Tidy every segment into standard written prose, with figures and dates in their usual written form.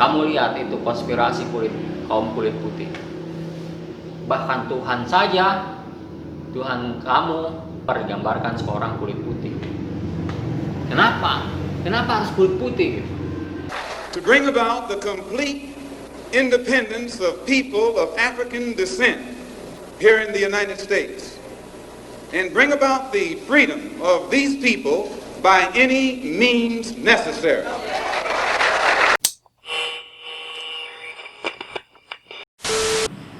Kamu lihat itu konspirasi kaum kulit putih. Bahkan Tuhan saja, Tuhan kamu digambarkan seorang kulit putih. Kenapa? Kenapa harus kulit putih? To bring about the complete independence of people of African descent here in the United States, and bring about the freedom of these people by any means necessary.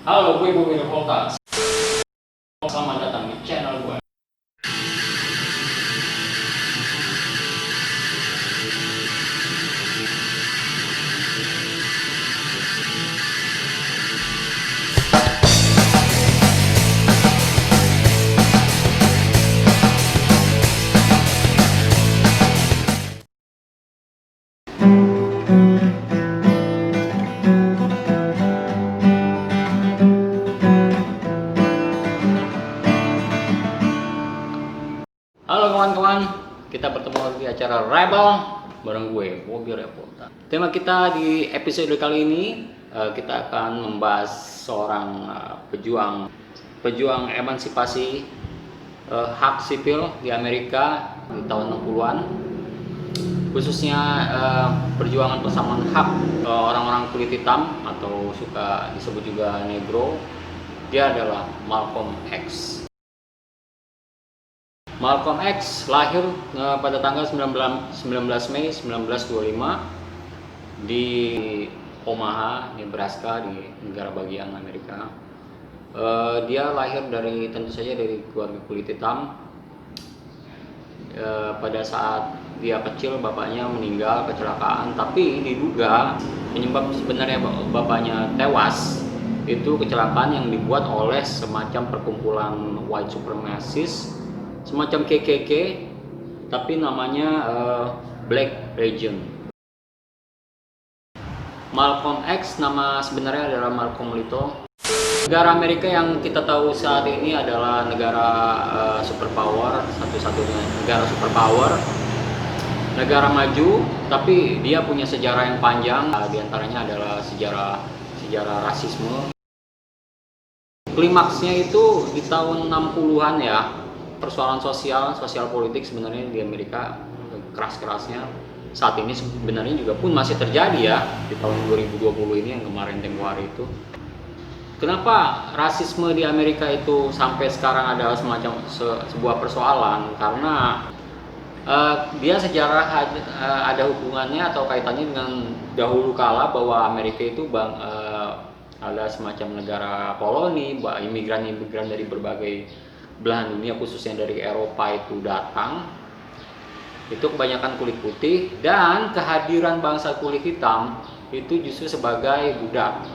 Halo, gue Bobby Revoltas. Selamat datang di channel gue. Halo kawan-kawan, kita bertemu lagi di acara Rebel bareng gue, Bobby Revoltas. Tema kita di episode kali ini, kita akan membahas seorang pejuang emansipasi hak sipil di Amerika di tahun 60-an. Khususnya perjuangan persamaan hak orang-orang kulit hitam atau suka disebut juga negro. Dia adalah Malcolm X. Malcolm X lahir pada tanggal 19 Mei 1925 di Omaha, Nebraska, di negara bagian Amerika. Dia lahir tentu saja dari keluarga kulit hitam. Pada saat dia kecil bapaknya meninggal kecelakaan, tapi diduga penyebab sebenarnya bapaknya tewas itu kecelakaan yang dibuat oleh semacam perkumpulan white supremacist, semacam KKK, tapi namanya Black Legion. Malcolm X nama sebenarnya adalah Malcolm Little. Negara Amerika yang kita tahu saat ini adalah negara superpower, satu-satunya negara superpower, negara maju, tapi dia punya sejarah yang panjang. Di antaranya adalah sejarah rasisme. Klimaksnya itu di tahun 60-an ya. Persoalan sosial politik sebenarnya di Amerika keras-kerasnya saat ini sebenarnya juga pun masih terjadi ya di tahun 2020 ini yang kemarin tempo hari itu. Kenapa rasisme di Amerika itu sampai sekarang adalah semacam sebuah persoalan? Karena dia sejarah ada hubungannya atau kaitannya dengan dahulu kala bahwa Amerika itu ada semacam negara koloni, imigran-imigran dari berbagai belahan dunia khususnya dari Eropa itu datang, itu kebanyakan kulit putih, dan kehadiran bangsa kulit hitam itu justru sebagai budak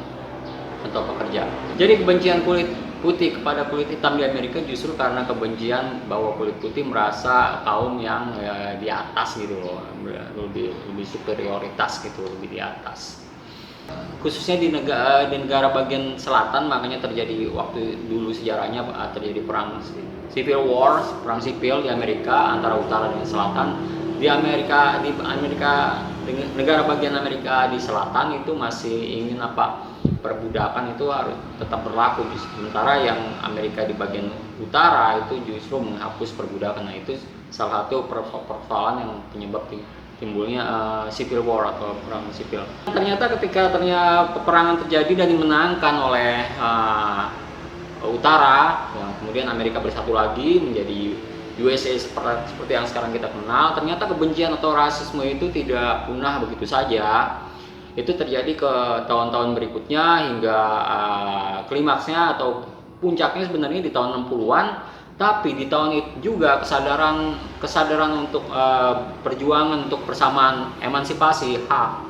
atau pekerja. Jadi kebencian kulit putih kepada kulit hitam di Amerika justru karena kebencian bahwa kulit putih merasa kaum yang di atas gitu loh, lebih superioritas gitu, lebih di atas. Khususnya di negara bagian selatan, makanya terjadi waktu dulu sejarahnya terjadi perang civil war, perang sipil di Amerika antara utara dan selatan. Di Amerika negara bagian Amerika di selatan itu masih ingin perbudakan itu harus tetap berlaku, sementara yang Amerika di bagian utara itu justru menghapus perbudakan. Nah, itu salah satu persoalan yang penyebab timbulnya civil war atau perang sipil. Ternyata ketika peperangan terjadi dan dimenangkan oleh utara, yang kemudian Amerika bersatu lagi menjadi USA seperti yang sekarang kita kenal, ternyata kebencian atau rasisme itu tidak punah begitu saja. Itu terjadi ke tahun-tahun berikutnya hingga klimaksnya atau puncaknya sebenarnya di tahun 60-an. Tapi di tahun itu juga kesadaran untuk perjuangan untuk persamaan emansipasi hak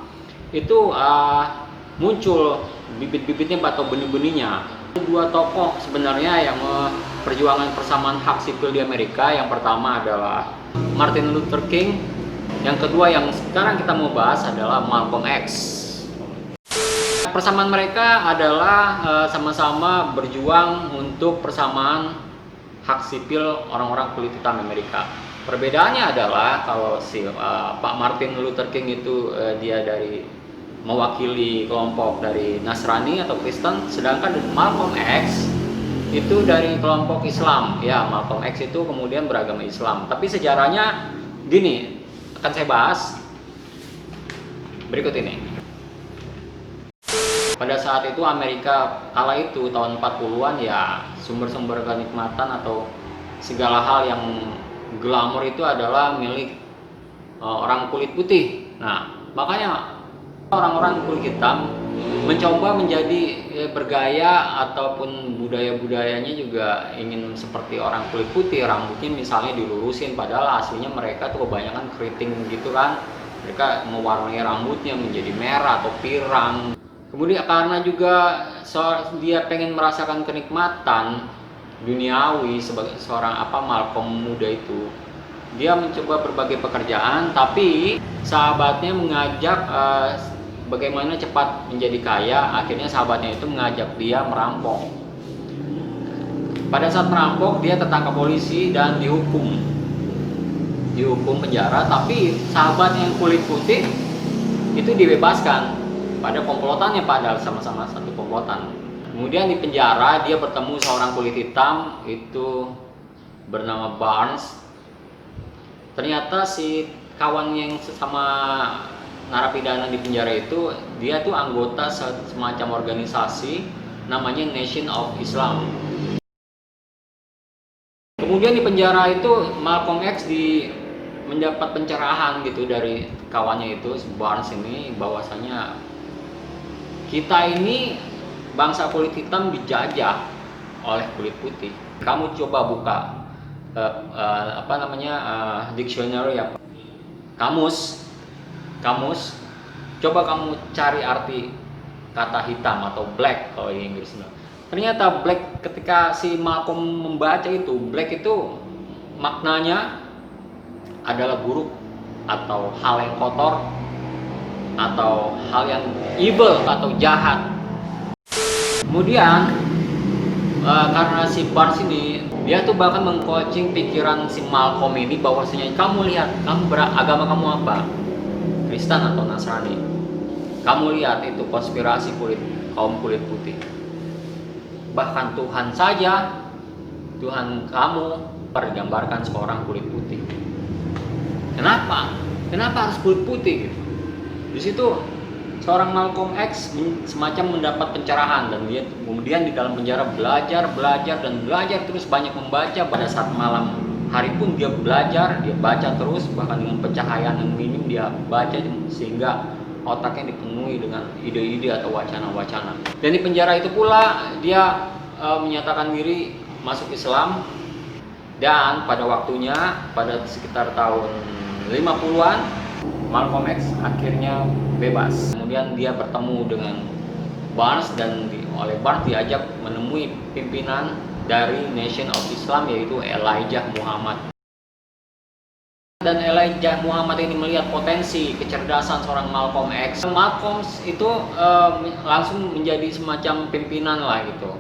itu muncul bibit-bibitnya atau benih-benihnya. Dua tokoh sebenarnya yang perjuangan persamaan hak sipil di Amerika. Yang pertama adalah Martin Luther King. Yang kedua yang sekarang kita mau bahas adalah Malcolm X. Persamaan mereka adalah sama-sama berjuang untuk persamaan hak sipil orang-orang kulit hitam Amerika. Perbedaannya adalah kalau Pak Martin Luther King itu dia dari mewakili kelompok dari Nasrani atau Kristen, sedangkan Malcolm X itu dari kelompok Islam. Ya, Malcolm X itu kemudian beragama Islam. Tapi sejarahnya gini, akan saya bahas berikut ini. Pada saat itu Amerika kala itu tahun 40-an ya, sumber-sumber kenikmatan atau segala hal yang glamor itu adalah milik orang kulit putih. Nah, makanya orang-orang kulit hitam mencoba menjadi bergaya ataupun budaya-budayanya juga ingin seperti orang kulit putih. Rambutnya misalnya dilurusin, padahal aslinya mereka tuh kebanyakan keriting gitu kan. Mereka mewarnai rambutnya menjadi merah atau pirang. Kemudian karena juga dia pengen merasakan kenikmatan duniawi sebagai seorang Malcolm muda itu, dia mencoba berbagai pekerjaan, tapi sahabatnya mengajak bagaimana cepat menjadi kaya. Akhirnya sahabatnya itu mengajak dia merampok. Pada saat merampok dia tertangkap polisi dan dihukum penjara, tapi sahabatnya yang kulit putih itu dibebaskan. Pada komplotannya, padahal sama-sama satu komplotan. Kemudian di penjara dia bertemu seorang kulit hitam itu bernama Barnes. Ternyata si kawan yang sesama narapidana di penjara itu, dia tuh anggota semacam organisasi namanya Nation of Islam. Kemudian di penjara itu Malcolm X mendapat pencerahan gitu dari kawannya itu, Barnes ini, bahwasanya kita ini bangsa kulit hitam dijajah oleh kulit putih. Kamu coba buka dictionary ya, kamus, coba kamu cari arti kata hitam atau black kalau di Inggris. Ternyata black, ketika si Malcolm membaca itu, black itu maknanya adalah buruk atau hal yang kotor atau hal yang evil atau jahat. Kemudian karena si Barnes ini, dia tuh bahkan mengcoaching pikiran si Malcolm ini bahwasanya, kamu lihat, agama kamu apa? Kristen atau Nasrani? Kamu lihat itu konspirasi kaum kulit putih. Bahkan Tuhan saja, Tuhan kamu digambarkan seorang kulit putih. Kenapa harus kulit putih gitu? Di situ seorang Malcolm X semacam mendapat pencerahan, dan dia kemudian di dalam penjara belajar terus, banyak membaca. Pada saat malam hari pun dia belajar, dia baca terus, bahkan dengan pencahayaan yang minim dia baca, sehingga otaknya dipenuhi dengan ide-ide atau wacana-wacana. Dan di penjara itu pula dia menyatakan diri masuk Islam, dan pada waktunya pada sekitar tahun 50-an Malcolm X akhirnya bebas. Kemudian dia bertemu dengan Barnes, dan oleh Barnes diajak menemui pimpinan dari Nation of Islam, yaitu Elijah Muhammad. Dan Elijah Muhammad ini melihat potensi kecerdasan seorang Malcolm X. Malcolm itu langsung menjadi semacam pimpinan lah gitu.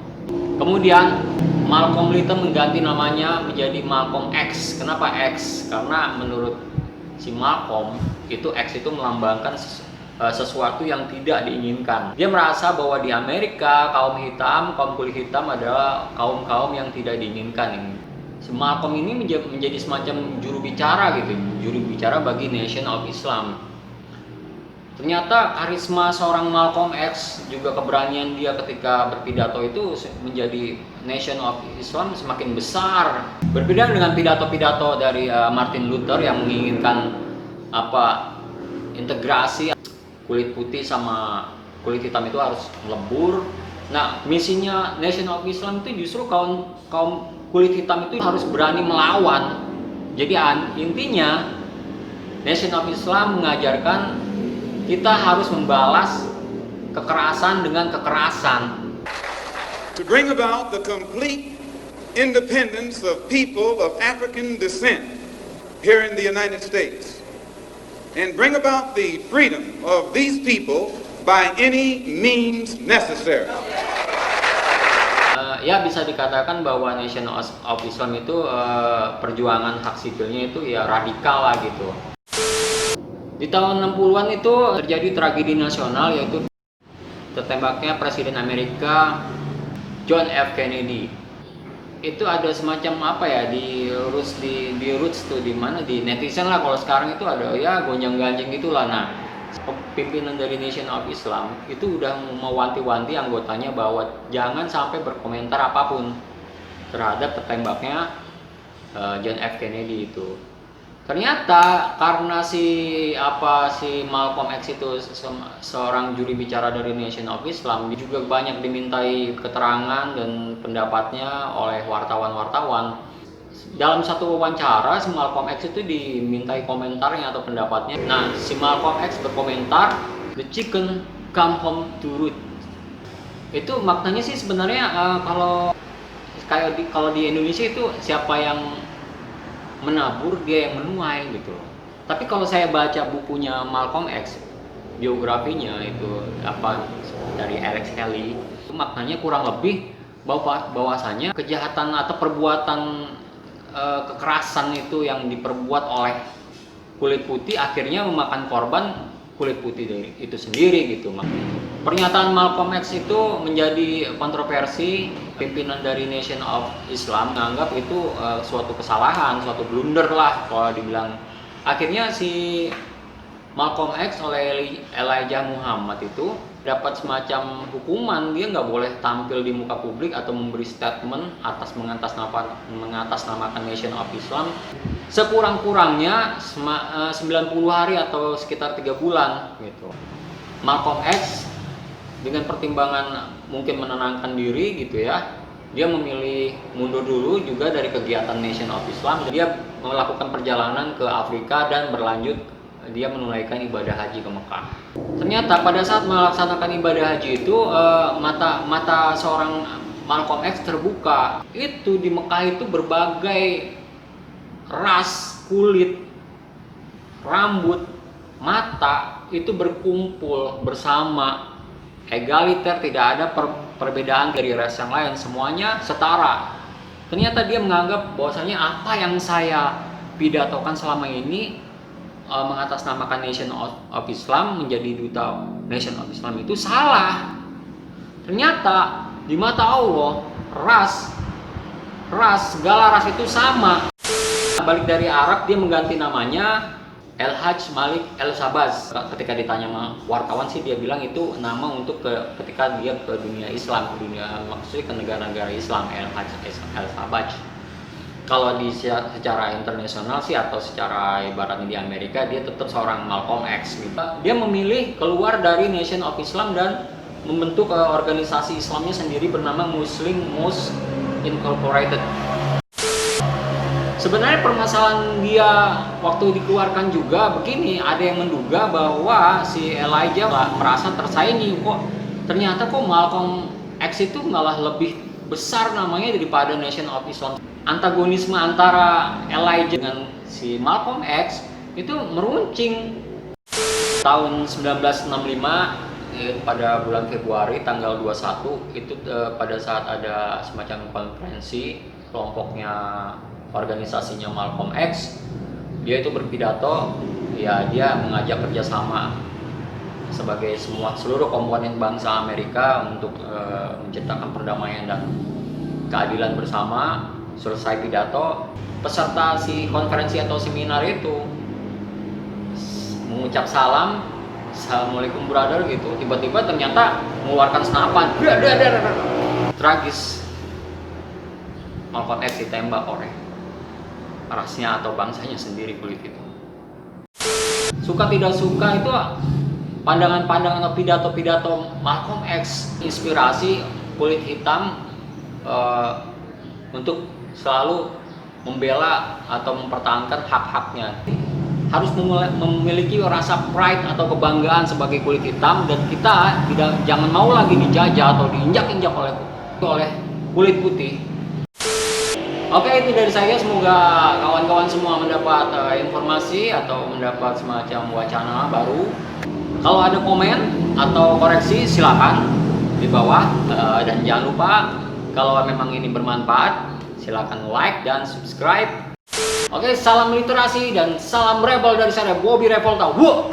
Kemudian Malcolm Little mengganti namanya menjadi Malcolm X. Kenapa X? Karena menurut si Malcolm itu, X itu melambangkan sesuatu yang tidak diinginkan. Dia merasa bahwa di Amerika kaum kulit hitam adalah kaum yang tidak diinginkan. Si Malcolm ini menjadi semacam juru bicara bagi Nation of Islam. Ternyata karisma seorang Malcolm X, juga keberanian dia ketika berpidato itu menjadi Nation of Islam semakin besar. Berbeda dengan pidato-pidato dari Martin Luther yang menginginkan integrasi kulit putih sama kulit hitam itu harus lebur. Nah, misinya Nation of Islam itu justru kaum kulit hitam itu harus berani melawan. Jadi intinya Nation of Islam mengajarkan kita harus membalas kekerasan dengan kekerasan. To bring about the complete independence of people of African descent here in the United States, and bring about the freedom of these people by any means necessary. Ya, bisa dikatakan bahwa Nation of Islam itu perjuangan hak sipilnya itu ya radikal lah gitu. Di tahun 60-an itu terjadi tragedi nasional, yaitu tertembaknya Presiden Amerika John F. Kennedy. Itu ada semacam apa ya, di roots tuh, di mana di netizen lah, kalau sekarang itu ada ya gonjang-ganjing gitulah. Nah, pimpinan dari Nation of Islam itu udah mewanti-wanti anggotanya bahwa jangan sampai berkomentar apapun terhadap tertembaknya John F. Kennedy itu. Ternyata karena si Malcolm X itu seorang juri bicara dari Nation of Islam, dia juga banyak dimintai keterangan dan pendapatnya oleh wartawan-wartawan. Dalam satu wawancara, si Malcolm X itu dimintai komentarnya atau pendapatnya. Nah, si Malcolm X berkomentar, "The chicken come home to roost." Itu maknanya sih sebenarnya kalau di Indonesia itu siapa yang menabur dia yang menuai gitu. Tapi kalau saya baca bukunya Malcolm X, biografinya itu dari Alex Haley, itu maknanya kurang lebih bahwasanya kejahatan atau perbuatan kekerasan itu yang diperbuat oleh kulit putih akhirnya memakan korban kulit putih dari itu sendiri gitu. Pernyataan Malcolm X itu menjadi kontroversi. Pimpinan dari Nation of Islam menganggap itu suatu kesalahan, suatu blunder lah kalau dibilang. Akhirnya si Malcolm X oleh Elijah Muhammad itu dapat semacam hukuman, dia nggak boleh tampil di muka publik atau memberi statement mengatasnamakan Nation of Islam sekurang-kurangnya 90 hari atau sekitar 3 bulan gitu. Malcolm X dengan pertimbangan mungkin menenangkan diri gitu ya, dia memilih mundur dulu juga dari kegiatan Nation of Islam. Dia melakukan perjalanan ke Afrika dan berlanjut dia menunaikan ibadah haji ke Mekah. Ternyata pada saat melaksanakan ibadah haji itu mata seorang Malcolm X terbuka. Itu di Mekah itu berbagai ras, kulit, rambut, mata itu berkumpul bersama, egaliter, tidak ada perbedaan dari ras yang lain, semuanya setara. Ternyata dia menganggap bahwasanya apa yang saya pidatokan selama ini mengatasnamakan Nation of Islam, menjadi duta Nation of Islam itu salah. Ternyata di mata Allah segala ras itu sama. Balik dari Arab, dia mengganti namanya El-Hajj Malik El-Sabaz. Ketika ditanya sama wartawan sih dia bilang itu nama untuk ketika dia ke dunia Islam, maksudnya ke negara-negara Islam, El-Hajj El-Sabaz. Kalau secara internasional sih atau secara ibaratnya di Amerika, dia tetap seorang Malcolm X gitu. Dia memilih keluar dari Nation of Islam dan membentuk organisasi Islamnya sendiri bernama Muslim Most Incorporated. Sebenarnya permasalahan dia waktu dikeluarkan juga begini, ada yang menduga bahwa si Elijah merasa tersaingi, ternyata Malcolm X itu malah lebih besar namanya daripada Nation of Islam. Antagonisme antara Elijah dengan si Malcolm X itu meruncing. Tahun 1965 pada bulan Februari tanggal 21 itu pada saat ada semacam konferensi kelompoknya organisasinya Malcolm X, dia itu berpidato, ya dia mengajak kerjasama sebagai seluruh komponen bangsa Amerika untuk menciptakan perdamaian dan keadilan bersama. Selesai pidato, peserta si konferensi atau seminar itu mengucap salam, "Assalamualaikum brother" gitu. Tiba-tiba ternyata mengeluarkan senapan, tragis. Malcolm X ditembak oleh rasnya atau bangsanya sendiri, kulit itu. Suka tidak suka itu pandangan-pandangan atau pidato-pidato Malcolm X inspirasi kulit hitam untuk selalu membela atau mempertahankan hak-haknya. Harus memiliki rasa pride atau kebanggaan sebagai kulit hitam, dan kita jangan mau lagi dijajah atau diinjak-injak oleh kulit putih. Oke, itu dari saya. Semoga kawan-kawan semua mendapat informasi atau mendapat semacam wacana baru. Kalau ada komen atau koreksi silakan di bawah, dan jangan lupa kalau memang ini bermanfaat silakan like dan subscribe. Oke, salam literasi dan salam rebel dari saya Bobby Revolta. Wow.